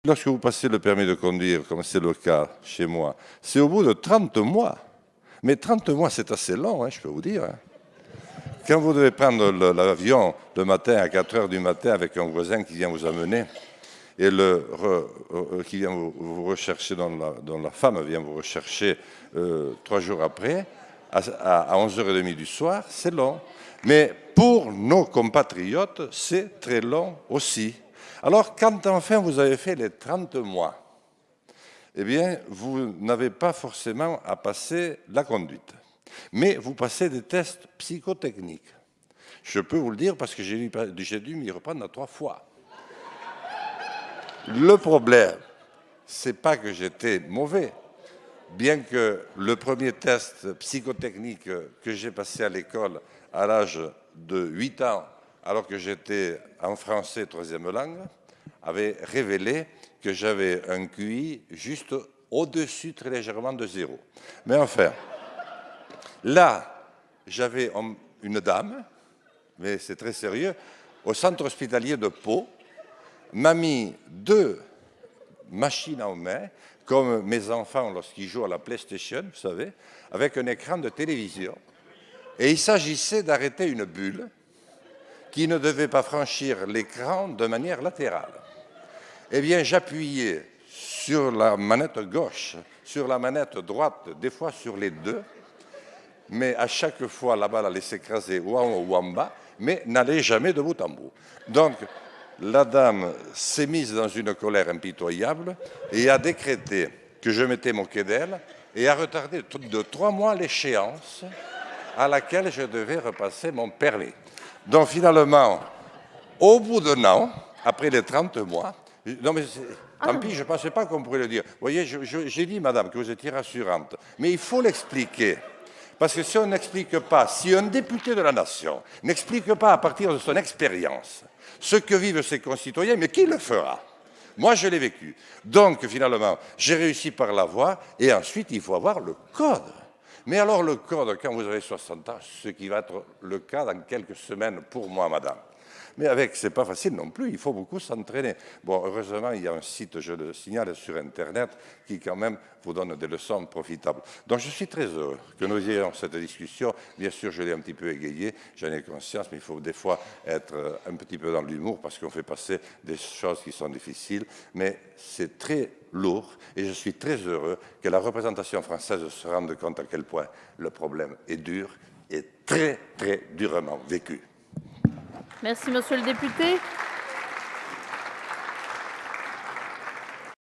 Lorsque vous passez le permis de conduire, comme c'est le cas chez moi, c'est au bout de 30 mois. Mais 30 mois, c'est assez long, hein, je peux vous dire. Hein. Quand vous devez prendre l'avion le matin à 4 heures du matin avec un voisin qui vient vous amener, et qui vient vous rechercher, dont la femme vient vous rechercher 3 jours après, à 11h30 du soir, c'est long. Mais pour nos compatriotes, c'est très long aussi. Alors, quand enfin vous avez fait les 30 mois, eh bien, vous n'avez pas forcément à passer la conduite. Mais vous passez des tests psychotechniques. Je peux vous le dire parce que j'ai dû m'y reprendre 3 fois. Le problème, c'est pas que j'étais mauvais. Bien que le premier test psychotechnique que j'ai passé à l'école à l'âge de 8 ans, alors que j'étais en français troisième langue, avait révélé que j'avais un QI juste au-dessus très légèrement de 0. Mais enfin, là, j'avais une dame, mais c'est très sérieux, au centre hospitalier de Pau, m'a mis 2 machines en main, comme mes enfants lorsqu'ils jouent à la PlayStation, vous savez, avec un écran de télévision. Et il s'agissait d'arrêter une bulle qui ne devait pas franchir l'écran de manière latérale. Eh bien, j'appuyais sur la manette gauche, sur la manette droite, des fois sur les deux, mais à chaque fois, la balle allait s'écraser ou en haut ou en bas, mais n'allait jamais de bout en bout. Donc, la dame s'est mise dans une colère impitoyable et a décrété que je m'étais moqué d'elle et a retardé de 3 mois l'échéance à laquelle je devais repasser mon permis. Donc finalement, au bout d'un an, après les 30 mois, non mais tant pis, je ne pensais pas qu'on pourrait le dire. Vous voyez, j'ai dit, madame, que vous étiez rassurante, mais il faut l'expliquer. Parce que si on n'explique pas, si un député de la nation n'explique pas à partir de son expérience ce que vivent ses concitoyens, mais qui le fera? Moi, je l'ai vécu. Donc, finalement, j'ai réussi par la voie, et ensuite, il faut avoir le code. Mais alors, le code, quand vous avez 60 ans, ce qui va être le cas dans quelques semaines pour moi, madame. Mais c'est pas facile non plus, il faut beaucoup s'entraîner. Bon, heureusement, il y a un site, je le signale, sur Internet, qui quand même vous donne des leçons profitables. Donc je suis très heureux que nous ayons cette discussion. Bien sûr, je l'ai un petit peu égayée, j'en ai conscience, mais il faut des fois être un petit peu dans l'humour parce qu'on fait passer des choses qui sont difficiles, mais c'est très lourd et je suis très heureux que la représentation française se rende compte à quel point le problème est dur et très, très durement vécu. Merci, monsieur le député.